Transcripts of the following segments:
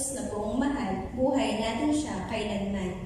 Jesus na buong mahal, buhay natin siya kailanman.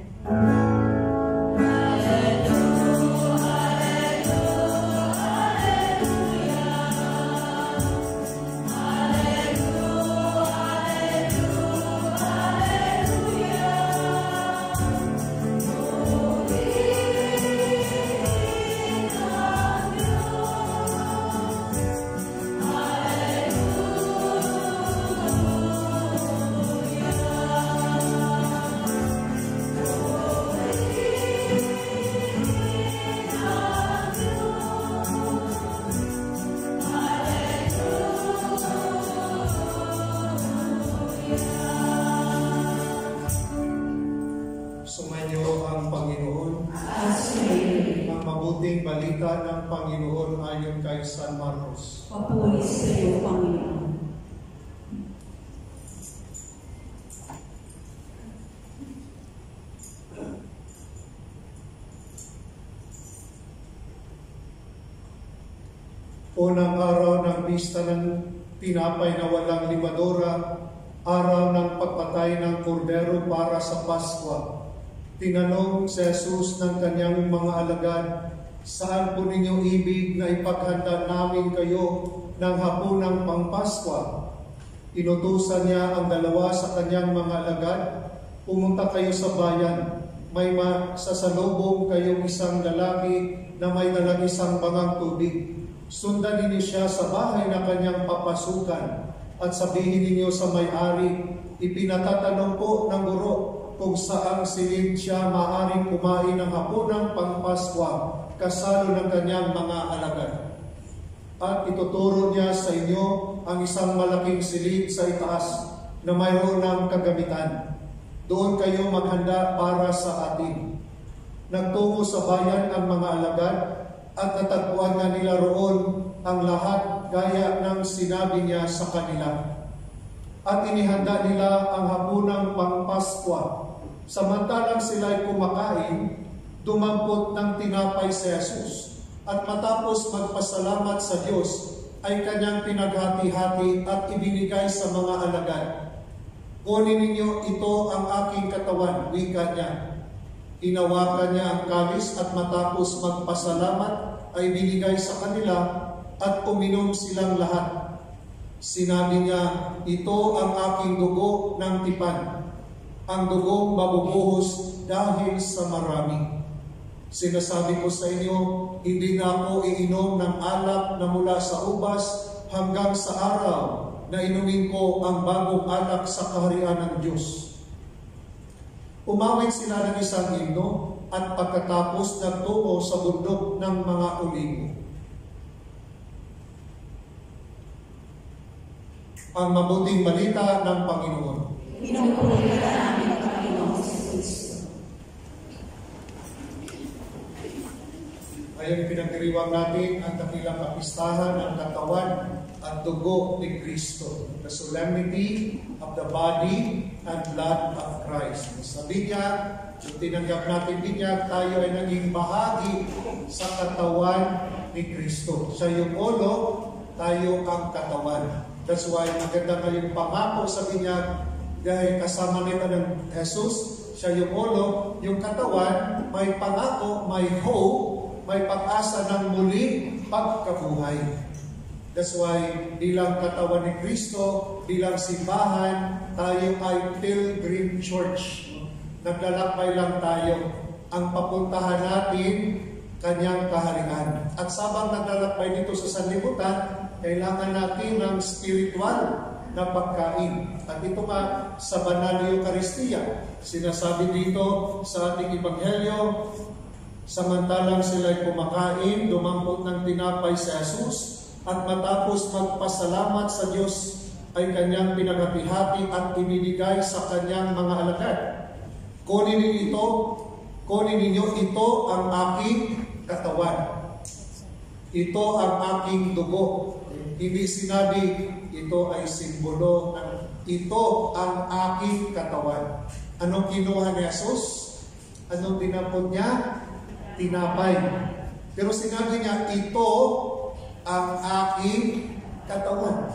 Sumainyo ang Panginoon. Ang mabuting balita ng Panginoon ayon kay San Marcos. Papuri sa iyo, Panginoon. Unang araw ng pista ng tinapay na walang limadora, araw ng pagpatay ng kordero para sa Paskwa. Tinanong si Jesus ng kanyang mga alagad, "Saan po ninyo ibig na ipaghanda namin kayo ng hapunang pangpaskwa?" Inutusan niya ang dalawa sa kanyang mga alagad, "Pumunta kayo sa bayan, may masasalubong kayong isang lalaki na may dalang isang bangang tubig. Sundan ninyo siya sa bahay na kanyang papasukan at sabihin ninyo sa may-ari, ipinatatanong po ng guro kung saang silid siya maaaring kumain ng hapunang pangpaskwa kasalo ng kanyang mga alagad. At ituturo niya sa inyo ang isang malaking silid sa itaas na mayroon ng kagamitan. Doon kayo maghanda para sa atin." Nagtungo sa bayan ang mga alagad at natagpuan nga nila roon ang lahat gaya ng sinabi niya sa kanila. At inihanda nila ang hapunang pangpaskwa. Samantalang sila'y kumakain, dumampot ng tinapay si Jesus, at matapos magpasalamat sa Diyos, ay kanyang pinaghati-hati at ibinigay sa mga alagad. "Kunin ninyo, ito ang aking katawan," wika niya. Hinawakan niya ang kalis at matapos magpasalamat ay binigay sa kanila at uminom silang lahat. Sinabi niya, "Ito ang aking dugo ng tipan, ang dugong mabubuhos dahil sa marami. Sinasabi ko sa inyo, hindi na ako iinom ng alak na mula sa ubas hanggang sa araw na inumin ko ang bagong alak sa kaharian ng Diyos." Umawit sila ng isang himno at pagkatapos nagtungo sa bundok ng mga Olibo. Ang mabuting balita ng Panginoon. Pinupuri ka namin, Panginoon sa Kristo. Ngayon pinagdiriwang natin ang dakilang kapistahan ng katawan at dugo ni Kristo. The solemnity of the body and blood of Christ. Sabi niya, kung tinanggap natin binyag, tayo ay naging bahagi sa katawan ni Kristo. Siya yung ulo, tayo ang katawan. That's why maganda ngayong pangako sa binyag, dahil kasama nito ng Jesus, siya yung ulo, yung katawan, may pangako, may hope, may pag-asa ng muling pagkabuhay. That's why bilang katawan ni Kristo, bilang simbahan, tayo ay pilgrim church. Naglalakbay lang tayo. Ang papuntahan natin, kanyang kaharian. At sabang naglalakbay dito sa sanlibutan, kailangan natin ng spiritual na pagkain. At ito nga sa banal na Eucharistia, sinasabi dito sa ating Ebanghelyo, samantalang sila'y kumakain, dumampot ng tinapay si Jesus, at matapos magpasalamat sa Diyos, ay kanyang pinaghati-hati at ibinigay sa kanyang mga alagad. Kunin ninyo ito ang aking katawan. Ito ang aking dugo. Hindi sinabi, ito ay simbolo ng ito ang aking katawan. Anong kinuha ni Jesus? Anong dinampot niya? Tinapay. Pero sinabi niya, ito ang aking katawan.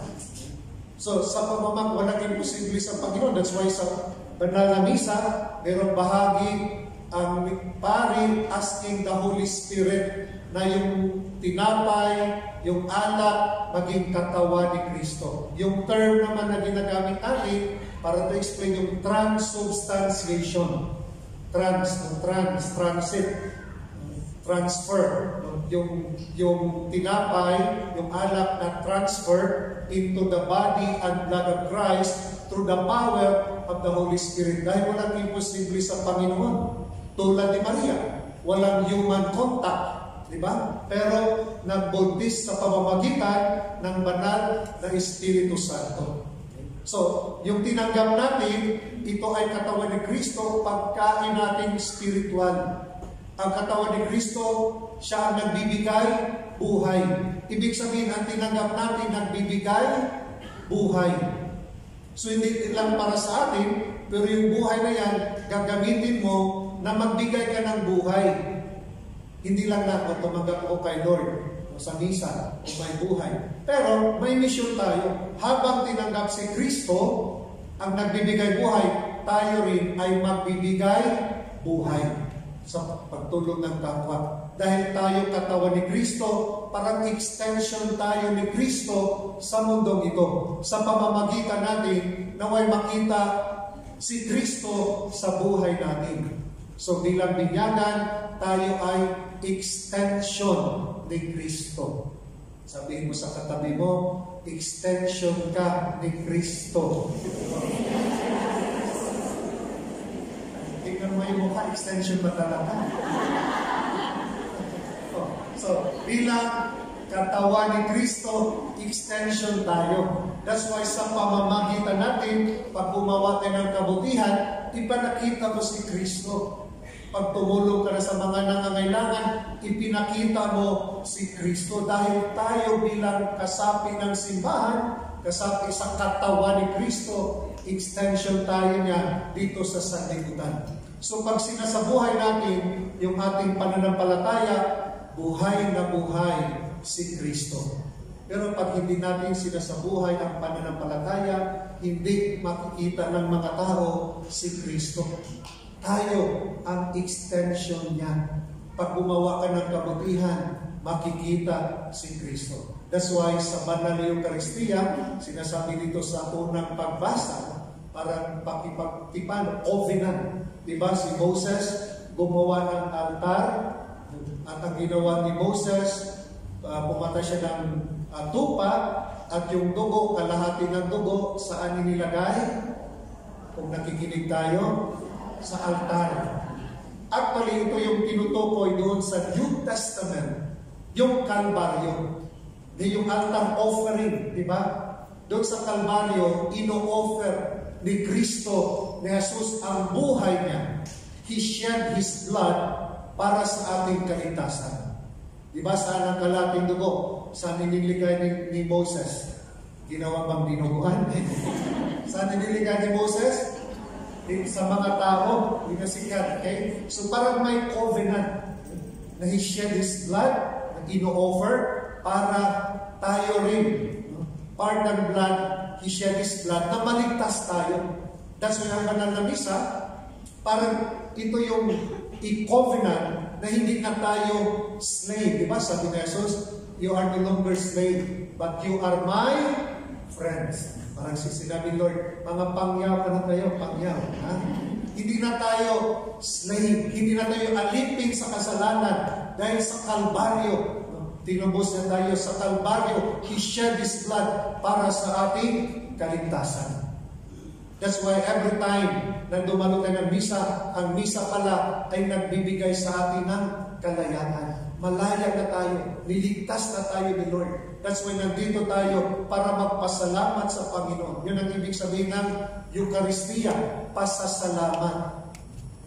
So, sa walang imposible sa Panginoon. That's why sa banal na misa, mayroong bahagi ang pari asking the Holy Spirit na yung tinapay, yung alak, maging katawan ni Kristo. Yung term naman na ginagamit natin para to explain yung transubstantiation. Transit, transfer. Yung tinapay, yung alak na transfer into the body and blood of Christ through the power of the Holy Spirit. Dahil walang imposible sa Panginoon. Tulad ni Maria, walang human contact. Diba? Pero nagbuntis sa pamamagitan ng banal na Espiritu Santo. So, yung tinanggap natin, ito ay katawan ni Kristo, pagkain natin spiritual. Ang katawan ni Kristo, siya ang nagbibigay buhay. Ibig sabihin, ang tinanggap natin, nagbibigay buhay. So, hindi lang para sa atin, pero yung buhay na yan, gagamitin mo na magbigay ka ng buhay. Hindi lang ako tumanggap ko kay Lord o sa misa o may buhay. Pero may mission tayo. Habang tinanggap si Kristo, ang nagbibigay buhay, tayo rin ay magbibigay buhay sa pagtulong ng kapwa. Dahil tayo katawan ni Kristo, parang extension tayo ni Kristo sa mundong ito. Sa pamamagitan natin, naway makita si Kristo sa buhay natin. So bilang binyagan, tayo ay extension ni Kristo. Sabihin mo sa katabi mo, extension ka ni Kristo. Tingnan mo yung mukha, extension ba talaga? So, bilang katawan ni Kristo, extension tayo. That's why sa pamamagitan natin, pag gumawa tayo ng kabutihan, ipinakita mo si Kristo. Pag tumulong ka na sa mga nangangailangan, ipinakita mo si Kristo. Dahil tayo bilang kasapi ng simbahan, kasapi sa katawan ni Kristo, extension tayo niya dito sa sanlibutan. So pag sinasabuhay natin yung ating pananampalataya, buhay na buhay si Kristo. Pero pag hindi natin sinasabuhay ang pananampalataya, hindi makikita ng mga tao si Kristo. Tayo ang extension niya. Pag gumawa ka ng kabutihan, makikita si Kristo. That's why sa Banal na Eucharistia, sinasabi dito sa unang pagbasa, parang pakipagtipan, covenant. Diba si Moses gumawa ng altar, at ang ginawa ni Moses, pumatay siya ng tupa, at yung dugo, kalahati ng dugo, saan inilagay? Kung nakikinig tayo, sa altar. Actually, ito yung tinutukoy doon sa New Testament, yung Kalbaryo. Yung altar offering, di ba? Doon sa Kalbaryo, ino-offer ni Kristo, ni Jesus, ang buhay niya. He shed His blood para sa ating kaligtasan. Di ba? Saan ang kalating dugo? Saan iniligay ni Moses? Ginawa bang dinuguan? Saan iniligay ni Moses? Sa mga tao, binasikat. Okay? So parang may covenant na He shed His blood, na ino-offer para tayo rin. Part ng blood, He shed His blood, na maligtas tayo. That's why ang banal na misa, parang ito yung i-covenant na hindi na tayo slave. Diba? Sabi ni Jesus, you are no longer slave, but you are my friends. Parang sinabi Lord, mga pangyaw ka na tayo, pangyaw. Ha? Hindi na tayo slave, hindi na tayo alipin sa kasalanan dahil sa Kalbaryo. Tinubos na tayo sa Kalbaryo. He shed His blood para sa ating kaligtasan. That's why every time na dumalo tayo ng misa, ang misa pala ay nagbibigay sa atin ng kalayaan. Malaya na tayo, niligtas na tayo ni Lord. That's why nandito tayo para magpasalamat sa Panginoon. Yun ang ibig sabihin ng Eucharistia, pasasalamat.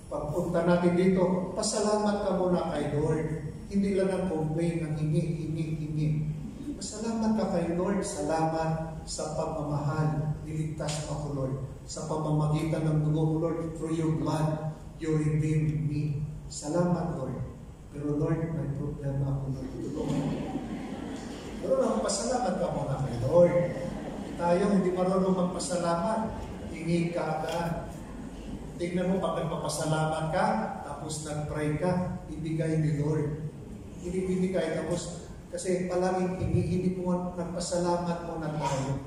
Pagpunta natin dito, pasalamat ka muna kay Lord. Hindi lang ang complain, ang hingi. Pasalamat ka kay Lord. Salamat sa pagmamahal. Niligtas mo ako, Lord. Sa pamamagitan ng dugo mo, Lord, through your blood, you redeemed me. Salamat, Lord. Pero Lord, may problema ako, Lord. Pero pasalamat ka muna kay Lord. Tayo hindi marunong magpasalamat. Hingi ka agad. Tingnan mo, pag nagpapasalamat ka, tapos nag-pray ka, ibigay ni Lord. Hindi binigay, tapos, kasi palaging hindi mo nagpasalamat mo na tayo.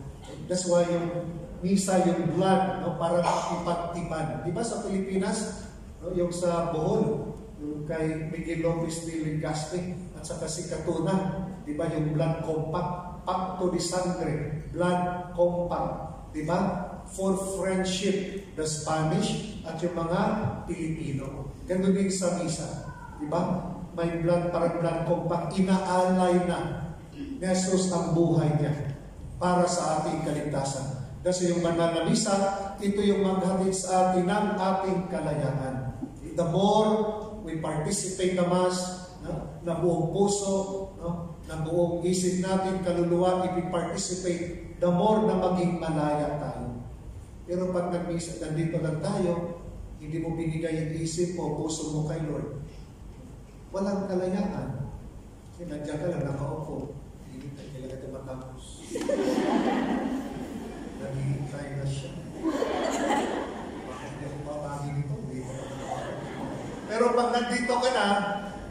That's why yung misa, yung blood, no, para ipagtipan. Di ba sa Pilipinas, no, yung sa Bohol, yung kay Miguel Lopez de Legazpi, at saka si Katuna, di ba yung blood compact, pacto di sangre, blood compact, di ba? For friendship, the Spanish at yung mga Pilipino. Ganun din sa misa, di ba? May blood, parang blood compact, inaalay na ni Jesus ang buhay niya para sa ating kaligtasan. Kasi yung banal na misa, ito yung maghatid sa atin ng ating kalayaan. The more we participate na Mass, na buong puso, no, na buong isip natin, kaluluwa, i-participate, the more na maging malaya tayo. Pero pag nag-misa, nandito lang tayo, hindi mo binigay yung isip mo, puso mo kay Lord, walang kalayaan. Kasi nandiyan ka lang, nakaupo. Hindi ka tumatapos. Naghihintay na siya. Bakit hindi ako papagi nito? Pero pag nandito ka na,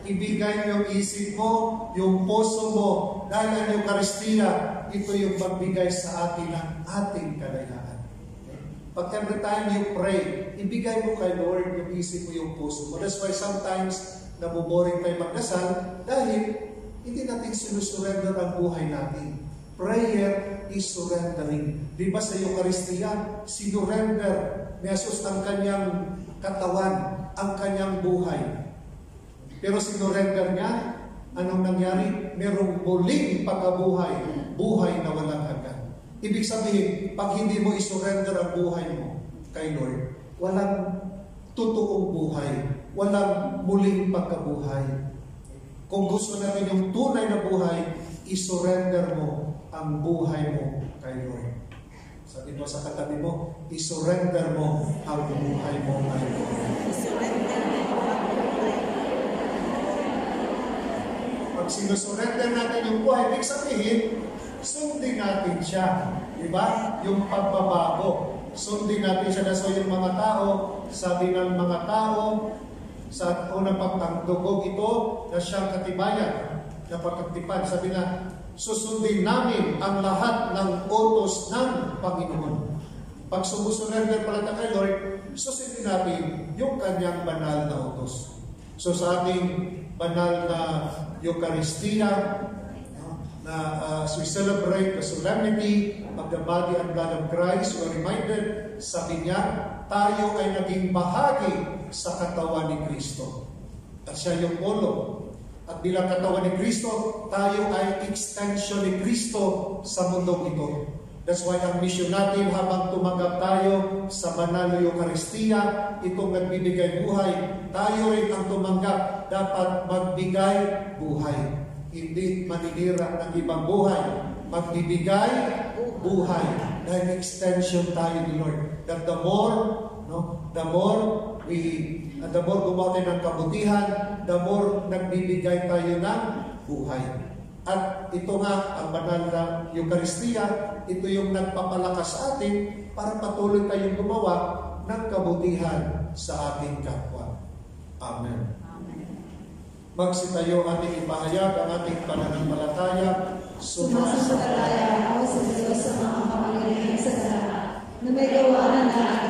ibigay mo yung isip mo, yung puso mo, dahil ang Eucharistia, ito yung magbigay sa atin ng ating kalayaan. Pag every time you pray, ibigay mo kay Lord yung isip mo, yung puso mo. That's why sometimes, nabuboring tayo magdasal dahil hindi natin sinusurrender ang buhay natin. Prayer is surrendering. Di ba sa Eucharistia, sinurrender ni Jesus ang kanyang katawan, ang kanyang buhay. Pero sinurrender niya, anong nangyari? Merong muling pagkabuhay, buhay na walang hanggan. Ibig sabihin, pag hindi mo isurrender ang buhay mo kay Lord, walang totoong buhay, walang muling pagkabuhay. Kung gusto natin yung tunay na buhay, isurrender mo ang buhay mo kay Lord. Sabi mo sa katabi mo, isurrender mo ang buhay mo kay Lord. Pag sinusurrender natin yung buhay, ibig sabihin, sundin natin siya. Diba? Yung pagbabago. Sundin natin siya na so yung mga tao, sabi ng mga tao, sa unang pagtangdugog ito, na siyang katibayan, na pagkatipan, sabi na, susundin namin ang lahat ng utos ng Panginoon. Pag sumusurrender pala na kay Lord, susundin natin yung kanyang banal na utos. So sa ating banal na Eucharistia, as we celebrate the solemnity of the body and blood of Christ, we're reminded, sabi niya, tayo ay naging bahagi sa katawan ni Kristo. At siya yung ulo. At bilang katawan ni Kristo, tayo ay extension ni Kristo sa mundong ito. That's why ang mission natin habang tumanggap tayo sa banal na Eucharistia, itong nagbibigay buhay, tayo rin ang tumanggap, dapat magbigay buhay. Hindi maninira ng ibang buhay. Magbibigay buhay. Dahil extension tayo ni Lord. That the more gumawa tayo ng kabutihan, the more nagbibigay tayo ng buhay. At ito nga, ang banal na Eucharistia, ito yung nagpapalakas sa atin para patuloy tayong gumawa ng kabutihan sa ating kapwa. Amen. Magsitayo ating ipahayag ang ating pananampalataya. Sumasampalataya ako sa Diyos sa mga kapangyarihan sa lahat na may gawa ng lahat